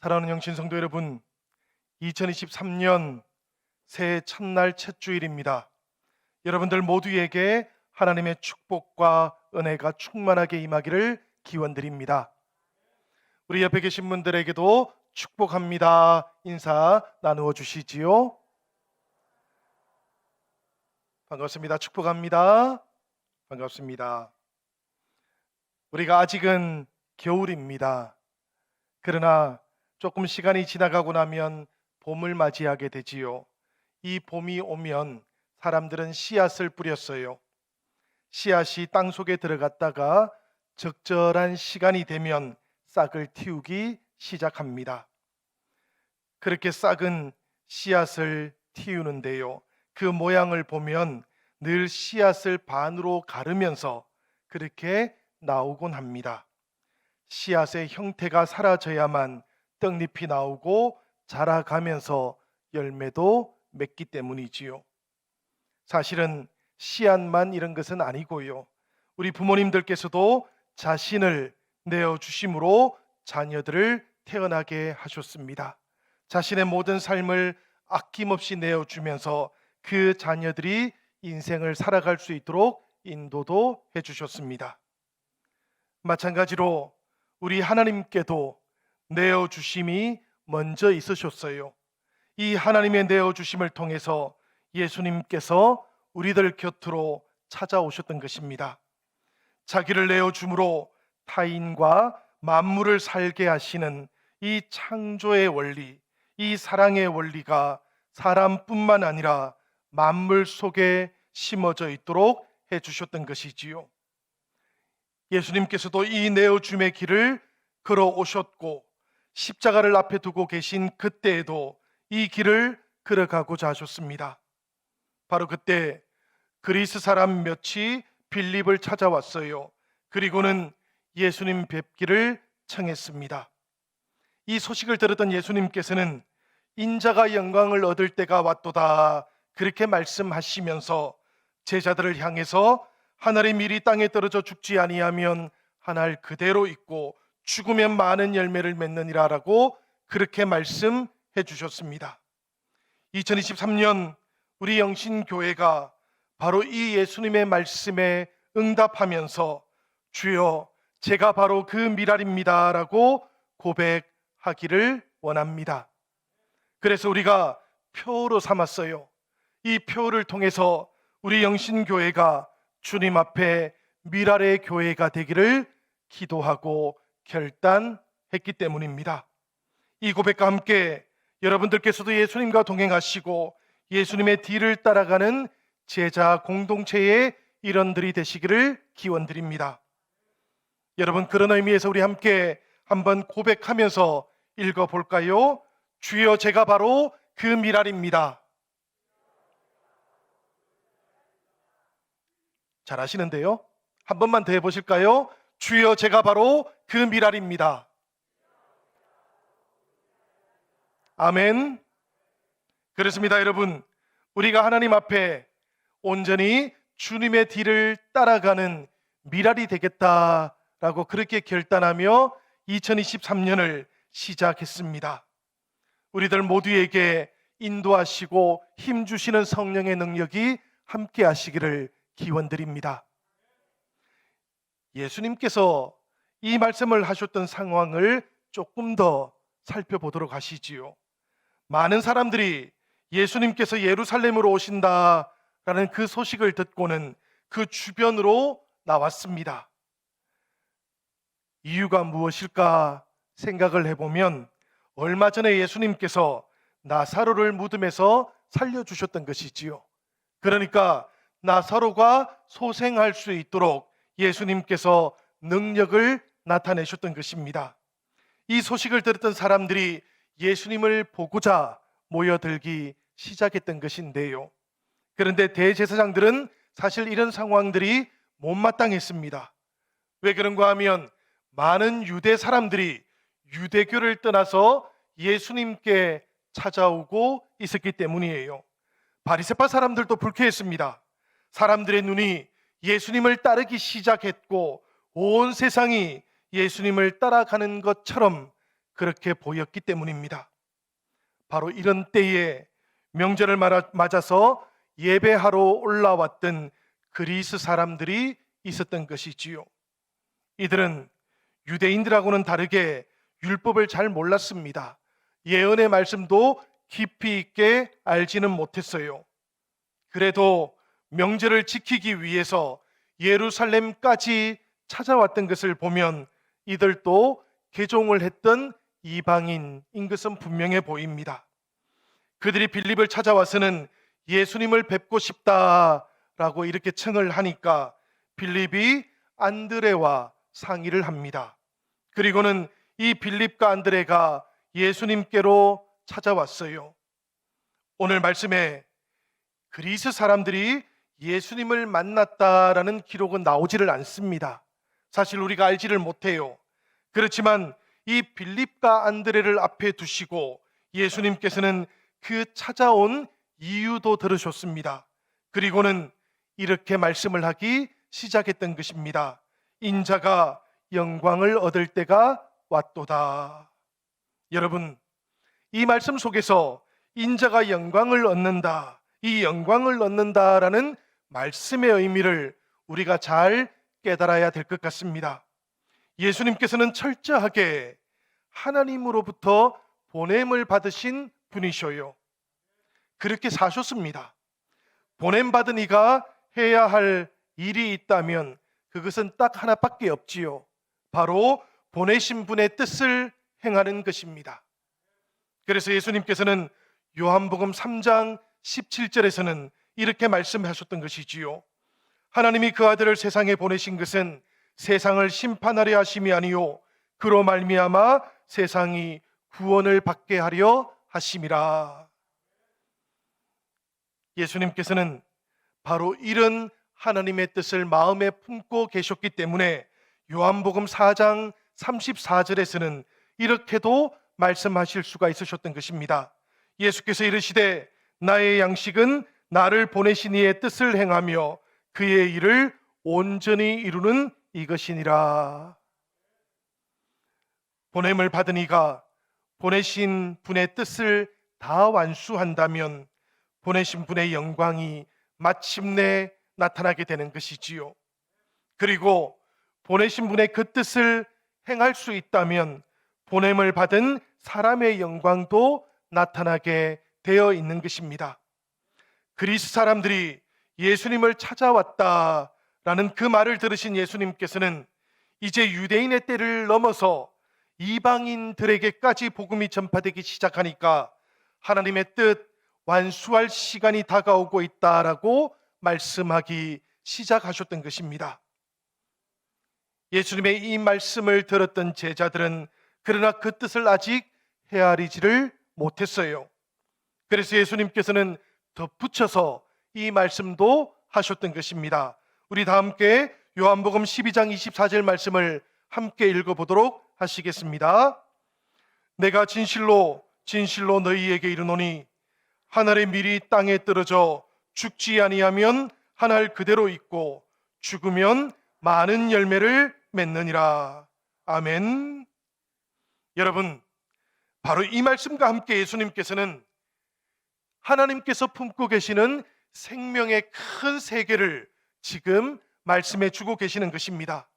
사랑하는 영신 성도 여러분, 2023년 새해 첫날 첫 주일입니다. 여러분들 모두에게 하나님의 축복과 은혜가 충만하게 임하기를 기원드립니다. 우리 옆에 계신 분들에게도 축복합니다 인사 나누어 주시지요. 반갑습니다. 축복합니다. 반갑습니다. 우리가 아직은 겨울입니다. 그러나 조금 시간이 지나가고 나면 봄을 맞이하게 되지요. 이 봄이 오면 사람들은 씨앗을 뿌렸어요. 씨앗이 땅 속에 들어갔다가 적절한 시간이 되면 싹을 틔우기 시작합니다. 그렇게 싹은 씨앗을 틔우는데요, 그 모양을 보면 늘 씨앗을 반으로 가르면서 그렇게 나오곤 합니다. 씨앗의 형태가 사라져야만 떡잎이 나오고 자라가면서 열매도 맺기 때문이지요. 사실은 씨앗만 이런 것은 아니고요, 우리 부모님들께서도 자신을 내어주심으로 자녀들을 태어나게 하셨습니다. 자신의 모든 삶을 아낌없이 내어주면서 그 자녀들이 인생을 살아갈 수 있도록 인도도 해주셨습니다. 마찬가지로 우리 하나님께도 내어주심이 먼저 있으셨어요. 이 하나님의 내어주심을 통해서 예수님께서 우리들 곁으로 찾아오셨던 것입니다. 자기를 내어줌으로 타인과 만물을 살게 하시는 이 창조의 원리, 이 사랑의 원리가 사람뿐만 아니라 만물 속에 심어져 있도록 해주셨던 것이지요. 예수님께서도 이 내어줌의 길을 걸어오셨고 십자가를 앞에 두고 계신 그때에도 이 길을 걸어가고자 하셨습니다. 바로 그때 그리스 사람 몇이 빌립을 찾아왔어요. 그리고는 예수님 뵙기를 청했습니다. 이 소식을 들었던 예수님께서는 인자가 영광을 얻을 때가 왔도다 그렇게 말씀하시면서 제자들을 향해서 하늘의 밀이 땅에 떨어져 죽지 아니하면 하늘 그대로 있고 죽으면 많은 열매를 맺느니라 라고 그렇게 말씀해 주셨습니다. 2023년 우리 영신교회가 바로 이 예수님의 말씀에 응답하면서 주여 제가 바로 그 미랄입니다 라고 고백하기를 원합니다. 그래서 우리가 표로 삼았어요. 이 표를 통해서 우리 영신교회가 주님 앞에 미랄의 교회가 되기를 기도하고 결단했기 때문입니다. 이 고백과 함께 여러분들께서도 예수님과 동행하시고 예수님의 뒤를 따라가는 제자 공동체의 일원들이 되시기를 기원드립니다. 여러분, 그런 의미에서 우리 함께 한번 고백하면서 읽어볼까요? 주여 제가 바로 그 미랄입니다. 잘하시는데요? 한 번만 더 해보실까요? 주여 제가 바로 그 미랄입니다. 아멘. 그렇습니다. 여러분, 우리가 하나님 앞에 온전히 주님의 뒤를 따라가는 미랄이 되겠다라고 그렇게 결단하며 2023년을 시작했습니다. 우리들 모두에게 인도하시고 힘주시는 성령의 능력이 함께 하시기를 기원드립니다. 예수님께서 이 말씀을 하셨던 상황을 조금 더 살펴보도록 하시지요. 많은 사람들이 예수님께서 예루살렘으로 오신다라는 그 소식을 듣고는 그 주변으로 나왔습니다. 이유가 무엇일까 생각을 해보면 얼마 전에 예수님께서 나사로를 무덤에서 살려주셨던 것이지요. 그러니까 나사로가 소생할 수 있도록 예수님께서 능력을 나타내셨던 것입니다. 이 소식을 들었던 사람들이 예수님을 보고자 모여들기 시작했던 것인데요. 그런데 대제사장들은 사실 이런 상황들이 못마땅했습니다. 왜 그런가 하면 많은 유대 사람들이 유대교를 떠나서 예수님께 찾아오고 있었기 때문이에요. 바리새파 사람들도 불쾌했습니다. 사람들의 눈이 예수님을 따르기 시작했고 온 세상이 예수님을 따라가는 것처럼 그렇게 보였기 때문입니다. 바로 이런 때에 명절을 맞아서 예배하러 올라왔던 그리스 사람들이 있었던 것이지요. 이들은 유대인들하고는 다르게 율법을 잘 몰랐습니다. 예언의 말씀도 깊이 있게 알지는 못했어요. 그래도 명절을 지키기 위해서 예루살렘까지 찾아왔던 것을 보면 이들도 개종을 했던 이방인인 것은 분명해 보입니다. 그들이 빌립을 찾아와서는 예수님을 뵙고 싶다라고 이렇게 청을 하니까 빌립이 안드레와 상의를 합니다. 그리고는 이 빌립과 안드레가 예수님께로 찾아왔어요. 오늘 말씀에 그리스 사람들이 예수님을 만났다라는 기록은 나오지를 않습니다. 사실 우리가 알지를 못해요. 그렇지만 이 빌립과 안드레를 앞에 두시고 예수님께서는 그 찾아온 이유도 들으셨습니다. 그리고는 이렇게 말씀을 하기 시작했던 것입니다. 인자가 영광을 얻을 때가 왔도다. 여러분, 이 말씀 속에서 인자가 영광을 얻는다, 이 영광을 얻는다라는 말씀의 의미를 우리가 잘 깨달아야 될 것 같습니다. 예수님께서는 철저하게 하나님으로부터 보냄을 받으신 분이셔요. 그렇게 사셨습니다. 보냄받은 이가 해야 할 일이 있다면 그것은 딱 하나밖에 없지요. 바로 보내신 분의 뜻을 행하는 것입니다. 그래서 예수님께서는 요한복음 3장 17절에서는 이렇게 말씀하셨던 것이지요. 하나님이 그 아들을 세상에 보내신 것은 세상을 심판하려 하심이 아니요 그로 말미암아 세상이 구원을 받게 하려 하심이라. 예수님께서는 바로 이런 하나님의 뜻을 마음에 품고 계셨기 때문에 요한복음 4장 34절에서는 이렇게도 말씀하실 수가 있으셨던 것입니다. 예수께서 이르시되 나의 양식은 나를 보내신 이의 뜻을 행하며 그의 일을 온전히 이루는 이것이니라. 보냄을 받은 이가 보내신 분의 뜻을 다 완수한다면 보내신 분의 영광이 마침내 나타나게 되는 것이지요. 그리고 보내신 분의 그 뜻을 행할 수 있다면 보냄을 받은 사람의 영광도 나타나게 되어 있는 것입니다. 그리스 사람들이 예수님을 찾아왔다라는 그 말을 들으신 예수님께서는 이제 유대인의 때를 넘어서 이방인들에게까지 복음이 전파되기 시작하니까 하나님의 뜻 완수할 시간이 다가오고 있다라고 말씀하기 시작하셨던 것입니다. 예수님의 이 말씀을 들었던 제자들은 그러나 그 뜻을 아직 헤아리지를 못했어요. 그래서 예수님께서는 덧붙여서 이 말씀도 하셨던 것입니다. 우리 다 함께 요한복음 12장 24절 말씀을 함께 읽어보도록 하시겠습니다. 내가 진실로 진실로 너희에게 이르노니 한 알의 밀이 땅에 떨어져 죽지 아니하면 한 알 그대로 있고 죽으면 많은 열매를 맺느니라. 아멘. 여러분, 바로 이 말씀과 함께 예수님께서는 하나님께서 품고 계시는 생명의 큰 세계를 지금 말씀해 주고 계시는 것입니다.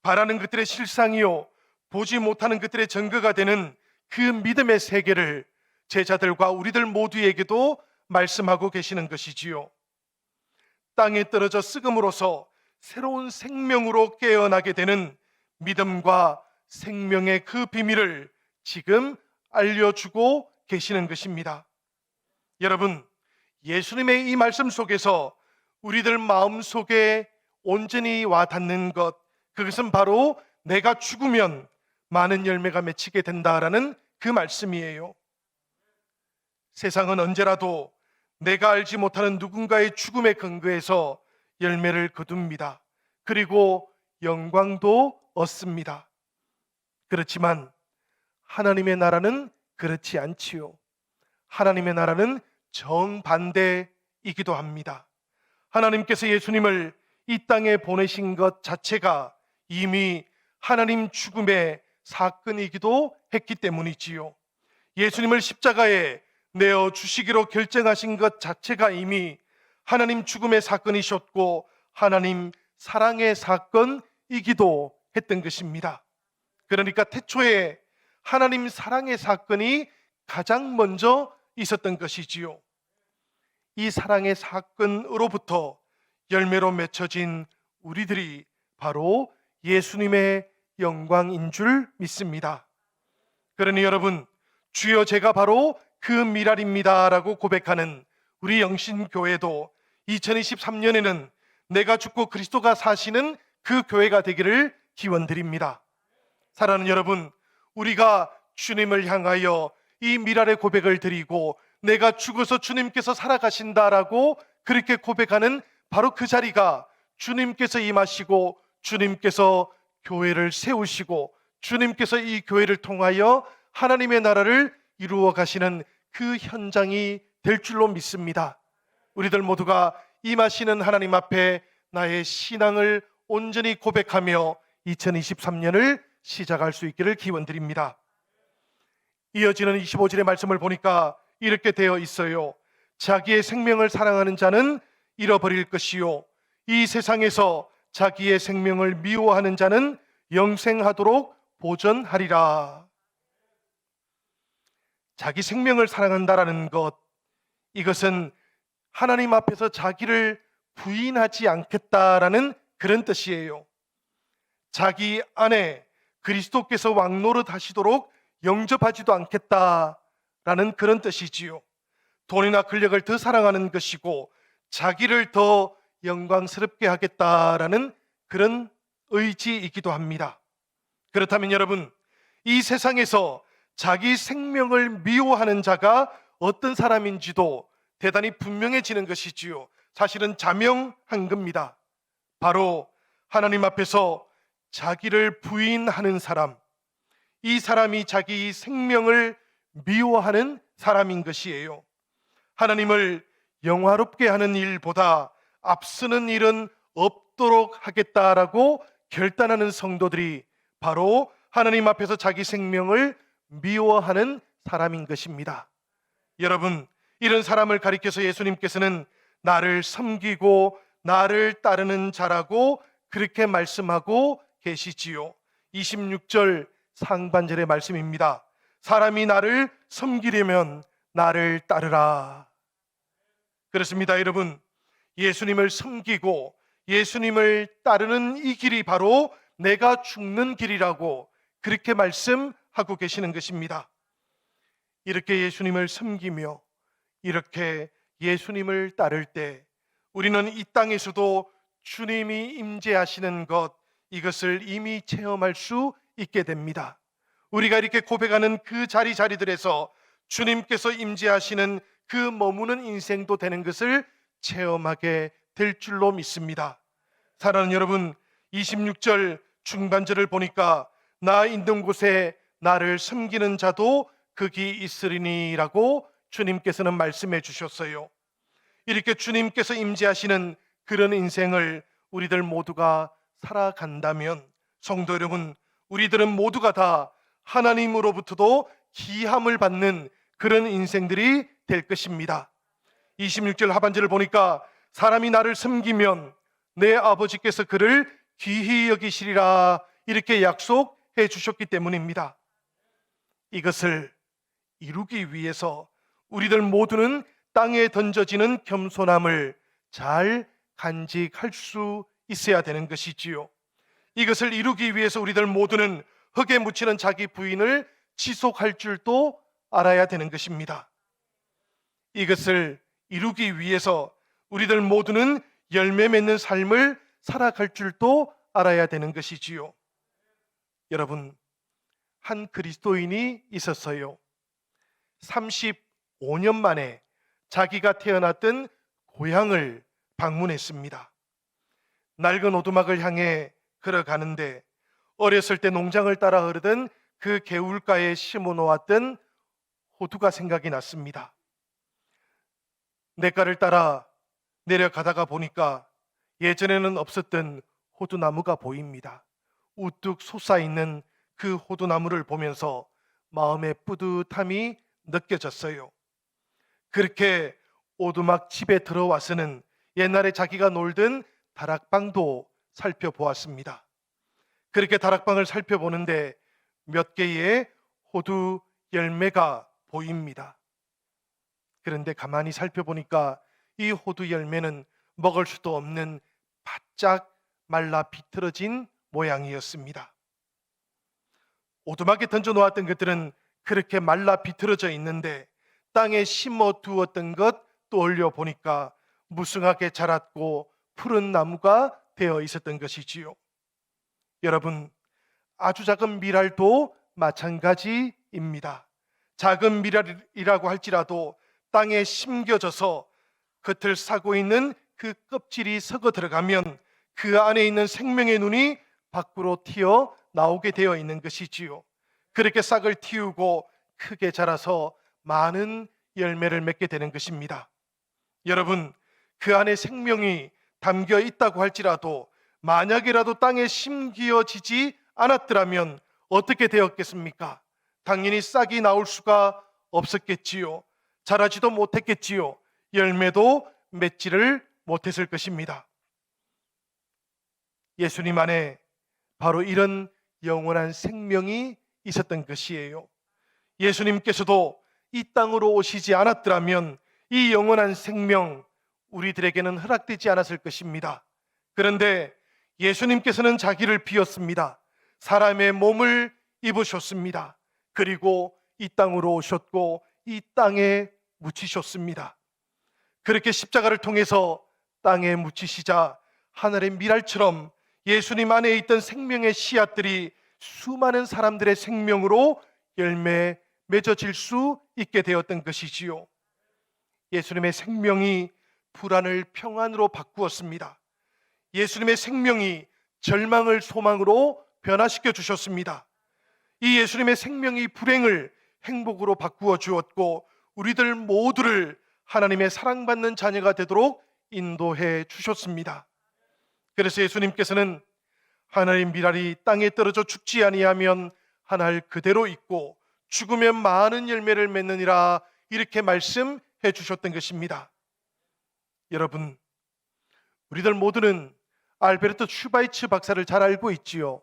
바라는 것들의 실상이요 보지 못하는 것들의 증거가 되는 그 믿음의 세계를 제자들과 우리들 모두에게도 말씀하고 계시는 것이지요. 땅에 떨어져 썩음으로써 새로운 생명으로 깨어나게 되는 믿음과 생명의 그 비밀을 지금 알려주고 계시는 것입니다. 여러분, 예수님의 이 말씀 속에서 우리들 마음 속에 온전히 와 닿는 것, 그것은 바로 내가 죽으면 많은 열매가 맺히게 된다라는 그 말씀이에요. 세상은 언제라도 내가 알지 못하는 누군가의 죽음에 근거해서 열매를 거둡니다. 그리고 영광도 얻습니다. 그렇지만 하나님의 나라는 그렇지 않지요. 하나님의 나라는 정반대이기도 합니다. 하나님께서 예수님을 이 땅에 보내신 것 자체가 이미 하나님 죽음의 사건이기도 했기 때문이지요. 예수님을 십자가에 내어 주시기로 결정하신 것 자체가 이미 하나님 죽음의 사건이셨고 하나님 사랑의 사건이기도 했던 것입니다. 그러니까 태초에 하나님 사랑의 사건이 가장 먼저 있었던 것이지요. 이 사랑의 사건으로부터 열매로 맺혀진 우리들이 바로 예수님의 영광인 줄 믿습니다. 그러니 여러분, 주여 제가 바로 그 미랄입니다 라고 고백하는 우리 영신교회도 2023년에는 내가 죽고 그리스도가 사시는 그 교회가 되기를 기원드립니다. 사랑하는 여러분, 우리가 주님을 향하여 이 미랄의 고백을 드리고 내가 죽어서 주님께서 살아가신다라고 그렇게 고백하는 바로 그 자리가 주님께서 임하시고 주님께서 교회를 세우시고 주님께서 이 교회를 통하여 하나님의 나라를 이루어 가시는 그 현장이 될 줄로 믿습니다. 우리들 모두가 임하시는 하나님 앞에 나의 신앙을 온전히 고백하며 2023년을 시작할 수 있기를 기원드립니다. 이어지는 25절의 말씀을 보니까 이렇게 되어 있어요. 자기의 생명을 사랑하는 자는 잃어버릴 것이요 이 세상에서 자기의 생명을 미워하는 자는 영생하도록 보전하리라. 자기 생명을 사랑한다라는 것, 이것은 하나님 앞에서 자기를 부인하지 않겠다라는 그런 뜻이에요. 자기 안에 그리스도께서 왕노릇 하시도록 영접하지도 않겠다라는 그런 뜻이지요. 돈이나 권력을 더 사랑하는 것이고 자기를 더 영광스럽게 하겠다라는 그런 의지이기도 합니다. 그렇다면 여러분, 이 세상에서 자기 생명을 미워하는 자가 어떤 사람인지도 대단히 분명해지는 것이지요. 사실은 자명한 겁니다. 바로 하나님 앞에서 자기를 부인하는 사람, 이 사람이 자기 생명을 미워하는 사람인 것이에요. 하나님을 영화롭게 하는 일보다 앞서는 일은 없도록 하겠다라고 결단하는 성도들이 바로 하나님 앞에서 자기 생명을 미워하는 사람인 것입니다. 여러분, 이런 사람을 가리켜서 예수님께서는 나를 섬기고 나를 따르는 자라고 그렇게 말씀하고 계시지요. 26절 상반절의 말씀입니다. 사람이 나를 섬기려면 나를 따르라. 그렇습니다, 여러분. 예수님을 섬기고 예수님을 따르는 이 길이 바로 내가 죽는 길이라고 그렇게 말씀하고 계시는 것입니다. 이렇게 예수님을 섬기며 이렇게 예수님을 따를 때 우리는 이 땅에서도 주님이 임재하시는 것, 이것을 이미 체험할 수 있게 됩니다. 우리가 이렇게 고백하는 그 자리들에서 주님께서 임재하시는 그 머무는 인생도 되는 것을 체험하게 될 줄로 믿습니다. 사랑하는 여러분, 26절 중반절을 보니까 나 있는 곳에 나를 섬기는 자도 거기 있으리니라고 주님께서는 말씀해 주셨어요. 이렇게 주님께서 임재하시는 그런 인생을 우리들 모두가 살아간다면 성도 여러분, 우리들은 모두가 다 하나님으로부터도 기함을 받는 그런 인생들이 될 것입니다. 26절 하반절을 보니까 사람이 나를 섬기면 내 아버지께서 그를 귀히 여기시리라 이렇게 약속해 주셨기 때문입니다. 이것을 이루기 위해서 우리들 모두는 땅에 던져지는 겸손함을 잘 간직할 수 있어야 되는 것이지요. 이것을 이루기 위해서 우리들 모두는 흙에 묻히는 자기 부인을 지속할 줄도 알아야 되는 것입니다. 이것을 이루기 위해서 우리들 모두는 열매 맺는 삶을 살아갈 줄도 알아야 되는 것이지요. 여러분, 한 그리스도인이 있었어요. 35년 만에 자기가 태어났던 고향을 방문했습니다. 낡은 오두막을 향해 걸어가는데 어렸을 때 농장을 따라 흐르던 그 개울가에 심어 놓았던 호두가 생각이 났습니다. 냇가를 따라 내려가다가 보니까 예전에는 없었던 호두나무가 보입니다. 우뚝 솟아있는 그 호두나무를 보면서 마음의 뿌듯함이 느껴졌어요. 그렇게 오두막 집에 들어와서는 옛날에 자기가 놀던 다락방도 살펴보았습니다. 그렇게 다락방을 살펴보는데 몇 개의 호두 열매가 보입니다. 그런데 가만히 살펴보니까 이 호두 열매는 먹을 수도 없는 바짝 말라 비틀어진 모양이었습니다. 오두막에 던져 놓았던 것들은 그렇게 말라 비틀어져 있는데 땅에 심어 두었던 것 떠올려 보니까 무성하게 자랐고 푸른 나무가 되어 있었던 것이지요. 여러분, 아주 작은 미랄도 마찬가지입니다. 작은 미랄이라고 할지라도 땅에 심겨져서 겉을 사고 있는 그 껍질이 썩어 들어가면 그 안에 있는 생명의 눈이 밖으로 튀어 나오게 되어 있는 것이지요. 그렇게 싹을 틔우고 크게 자라서 많은 열매를 맺게 되는 것입니다. 여러분, 그 안에 생명이 담겨 있다고 할지라도 만약이라도 땅에 심기어지지 않았더라면 어떻게 되었겠습니까? 당연히 싹이 나올 수가 없었겠지요. 자라지도 못했겠지요. 열매도 맺지를 못했을 것입니다. 예수님 안에 바로 이런 영원한 생명이 있었던 것이에요. 예수님께서도 이 땅으로 오시지 않았더라면 이 영원한 생명 우리들에게는 허락되지 않았을 것입니다. 그런데 예수님께서는 자기를 비웠습니다. 사람의 몸을 입으셨습니다. 그리고 이 땅으로 오셨고 이 땅에 묻히셨습니다. 그렇게 십자가를 통해서 땅에 묻히시자 하늘의 미랄처럼 예수님 안에 있던 생명의 씨앗들이 수많은 사람들의 생명으로 열매 맺어질 수 있게 되었던 것이지요. 예수님의 생명이 불안을 평안으로 바꾸었습니다. 예수님의 생명이 절망을 소망으로 변화시켜 주셨습니다. 이 예수님의 생명이 불행을 행복으로 바꾸어 주었고 우리들 모두를 하나님의 사랑받는 자녀가 되도록 인도해 주셨습니다. 그래서 예수님께서는 하나의 미랄이 땅에 떨어져 죽지 아니하면 한 알 그대로 있고 죽으면 많은 열매를 맺느니라 이렇게 말씀해 주셨던 것입니다. 여러분, 우리들 모두는 알베르토 슈바이츠 박사를 잘 알고 있지요.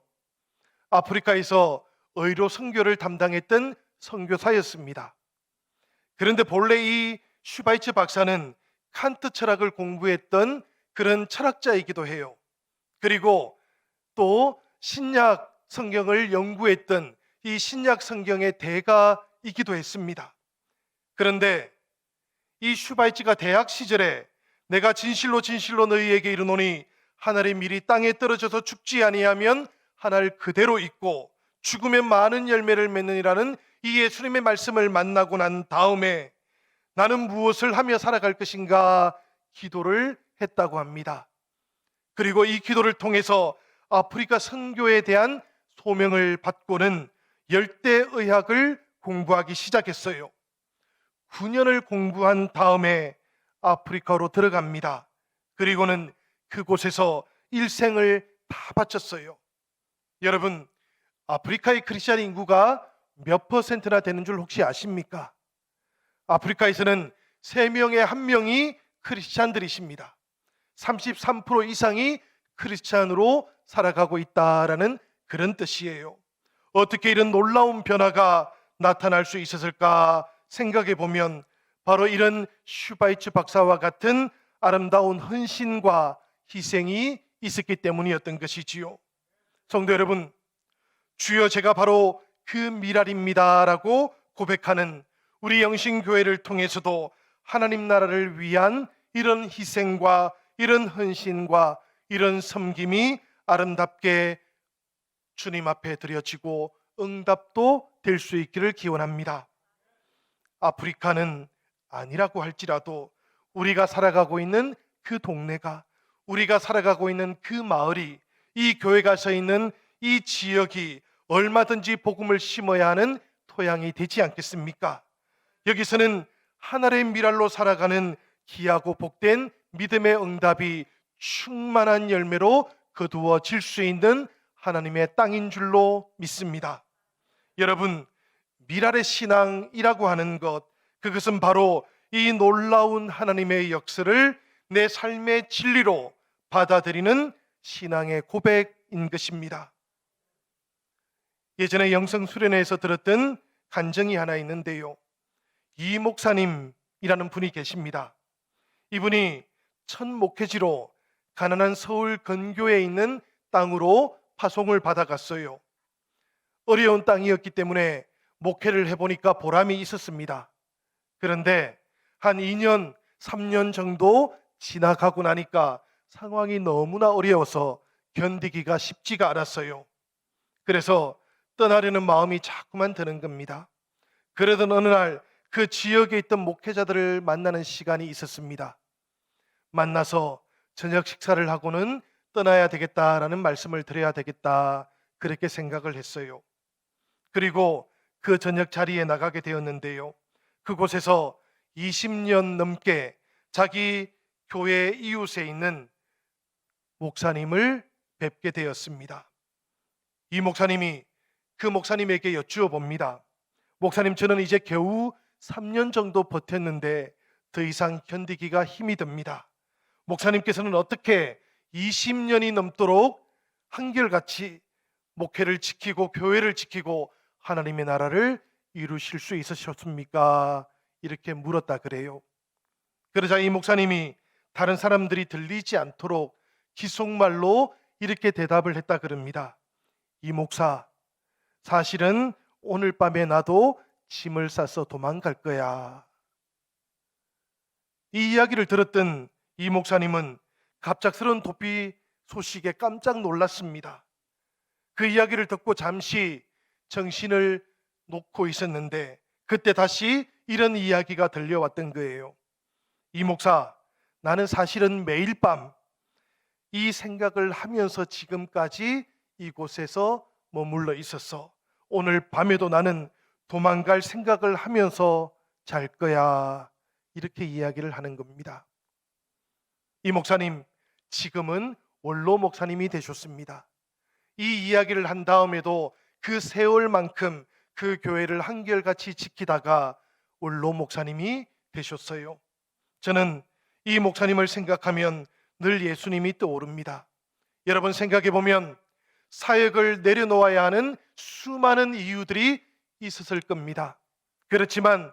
아프리카에서 의료 선교를 담당했던 선교사였습니다. 그런데 본래 이 슈바이츠 박사는 칸트 철학을 공부했던 그런 철학자이기도 해요. 그리고 또 신약 성경을 연구했던 이 신약 성경의 대가이기도 했습니다. 그런데 이 슈바이츠가 대학 시절에 내가 진실로 진실로 너희에게 이르노니 한 알의 밀이 땅에 떨어져서 죽지 아니하면 한 알 그대로 있고 죽으면 많은 열매를 맺느니라는 이 예수님의 말씀을 만나고 난 다음에 나는 무엇을 하며 살아갈 것인가 기도를 했다고 합니다. 그리고 이 기도를 통해서 아프리카 선교에 대한 소명을 받고는 열대의학을 공부하기 시작했어요. 9년을 공부한 다음에 아프리카로 들어갑니다. 그리고는 그곳에서 일생을 다 바쳤어요. 여러분, 아프리카의 크리스찬 인구가 몇 퍼센트나 되는 줄 혹시 아십니까? 아프리카에서는 3명에 1명이 크리스찬들이십니다. 33% 이상이 크리스찬으로 살아가고 있다라는 그런 뜻이에요. 어떻게 이런 놀라운 변화가 나타날 수 있었을까 생각해 보면 바로 이런 슈바이츠 박사와 같은 아름다운 헌신과 희생이 있었기 때문이었던 것이지요. 성도 여러분, 주여 제가 바로 그 미랄입니다 라고 고백하는 우리 영신교회를 통해서도 하나님 나라를 위한 이런 희생과 이런 헌신과 이런 섬김이 아름답게 주님 앞에 드려지고 응답도 될 수 있기를 기원합니다. 아프리카는 아니라고 할지라도 우리가 살아가고 있는 그 동네가, 우리가 살아가고 있는 그 마을이, 이 교회가 서 있는 이 지역이 얼마든지 복음을 심어야 하는 토양이 되지 않겠습니까? 여기서는 하늘의 미랄로 살아가는 귀하고 복된 믿음의 응답이 충만한 열매로 거두어질 수 있는 하나님의 땅인 줄로 믿습니다. 여러분, 미랄의 신앙이라고 하는 것, 그것은 바로 이 놀라운 하나님의 역사를 내 삶의 진리로 받아들이는 신앙의 고백인 것입니다. 예전에 영성 수련회에서 들었던 간증이 하나 있는데요, 이 목사님이라는 분이 계십니다. 이분이 첫 목회지로 가난한 서울 근교에 있는 땅으로 파송을 받아갔어요. 어려운 땅이었기 때문에 목회를 해보니까 보람이 있었습니다. 그런데 한 2년, 3년 정도 지나가고 나니까 상황이 너무나 어려워서 견디기가 쉽지가 않았어요. 그래서 떠나려는 마음이 자꾸만 드는 겁니다. 그러던 어느 날 그 지역에 있던 목회자들을 만나는 시간이 있었습니다. 만나서 저녁 식사를 하고는 떠나야 되겠다라는 말씀을 드려야 되겠다, 그렇게 생각을 했어요. 그리고 그 저녁 자리에 나가게 되었는데요, 그곳에서 20년 넘게 자기 교회 이웃에 있는 목사님을 뵙게 되었습니다. 이 목사님이 그 목사님에게 여쭈어 봅니다. 목사님, 저는 이제 겨우 3년 정도 버텼는데 더 이상 견디기가 힘이 듭니다. 목사님께서는 어떻게 20년이 넘도록 한결같이 목회를 지키고 교회를 지키고 하나님의 나라를 이루실 수 있으셨습니까? 이렇게 물었다 그래요. 그러자 이 목사님이 다른 사람들이 들리지 않도록 기속말로 이렇게 대답을 했다 그럽니다. 이 목사, 사실은 오늘 밤에 나도 짐을 싸서 도망갈 거야. 이 이야기를 들었던 이 목사님은 갑작스러운 도피 소식에 깜짝 놀랐습니다. 그 이야기를 듣고 잠시 정신을 놓고 있었는데 그때 다시 이런 이야기가 들려왔던 거예요. 이 목사, 나는 사실은 매일 밤 이 생각을 하면서 지금까지 이곳에서 머물러 있었어. 오늘 밤에도 나는 도망갈 생각을 하면서 잘 거야. 이렇게 이야기를 하는 겁니다. 이 목사님, 지금은 원로 목사님이 되셨습니다. 이 이야기를 한 다음에도 그 세월만큼 그 교회를 한결같이 지키다가 원로 목사님이 되셨어요. 저는 이 목사님을 생각하면 늘 예수님이 떠오릅니다. 여러분, 생각해 보면 사역을 내려놓아야 하는 수많은 이유들이 있었을 겁니다. 그렇지만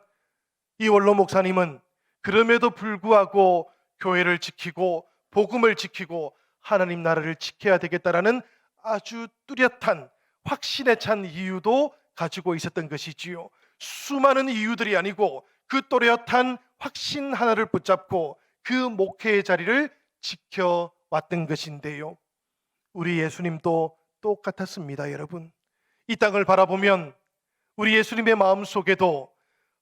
이 원로 목사님은 그럼에도 불구하고 교회를 지키고 복음을 지키고 하나님 나라를 지켜야 되겠다라는 아주 뚜렷한 확신에 찬 이유도 가지고 있었던 것이지요. 수많은 이유들이 아니고 그 또렷한 확신 하나를 붙잡고 그 목회의 자리를 지켜왔던 것인데요, 우리 예수님도 똑같았습니다. 여러분, 이 땅을 바라보면 우리 예수님의 마음속에도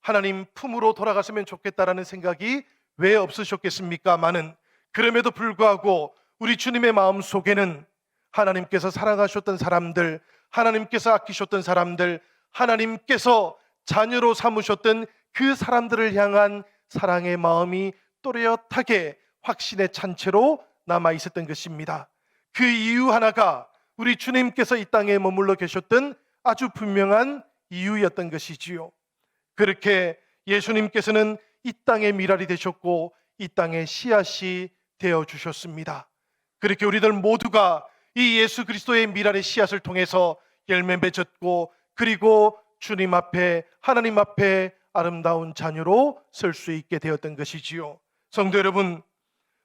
하나님 품으로 돌아갔으면 좋겠다라는 생각이 왜 없으셨겠습니까? 많은, 그럼에도 불구하고 우리 주님의 마음속에는 하나님께서 사랑하셨던 사람들, 하나님께서 아끼셨던 사람들, 하나님께서 자녀로 삼으셨던 그 사람들을 향한 사랑의 마음이 또렷하게 확신에 찬 채로 남아 있었던 것입니다. 그 이유 하나가 우리 주님께서 이 땅에 머물러 계셨던 아주 분명한 이유였던 것이지요. 그렇게 예수님께서는 이 땅의 미랄이 되셨고 이 땅의 씨앗이 되어 주셨습니다. 그렇게 우리들 모두가 이 예수 그리스도의 미랄의 씨앗을 통해서 열매 맺었고, 그리고 주님 앞에, 하나님 앞에 아름다운 자녀로 설 수 있게 되었던 것이지요. 성도 여러분,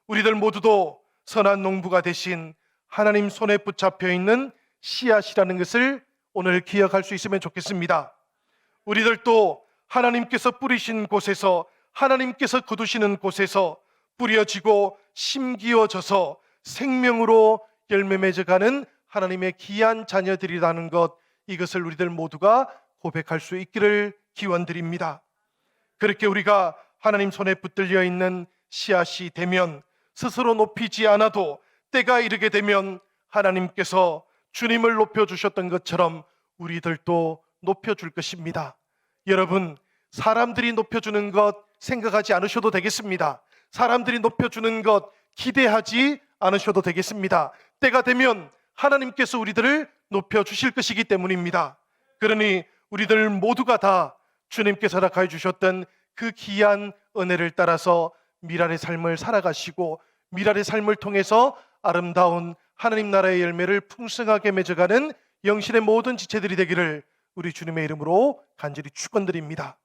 우리들 모두도 선한 농부가 되신 하나님 손에 붙잡혀 있는 씨앗이라는 것을 오늘 기억할 수 있으면 좋겠습니다. 우리들도 하나님께서 뿌리신 곳에서, 하나님께서 거두시는 곳에서 뿌려지고 심기어져서 생명으로 열매 맺어가는 하나님의 귀한 자녀들이라는 것, 이것을 우리들 모두가 고백할 수 있기를 기원드립니다. 그렇게 우리가 하나님 손에 붙들려 있는 씨앗이 되면 스스로 높이지 않아도 때가 이르게 되면 하나님께서 주님을 높여주셨던 것처럼 우리들도 높여줄 것입니다. 여러분, 사람들이 높여주는 것 생각하지 않으셔도 되겠습니다. 사람들이 높여주는 것 기대하지 않으셔도 되겠습니다. 때가 되면 하나님께서 우리들을 높여주실 것이기 때문입니다. 그러니 우리들 모두가 다 주님께서 허락하여 주셨던 그 귀한 은혜를 따라서 미랄의 삶을 살아가시고 미랄의 삶을 통해서 아름다운 하나님 나라의 열매를 풍성하게 맺어가는 영신의 모든 지체들이 되기를 우리 주님의 이름으로 간절히 축원드립니다.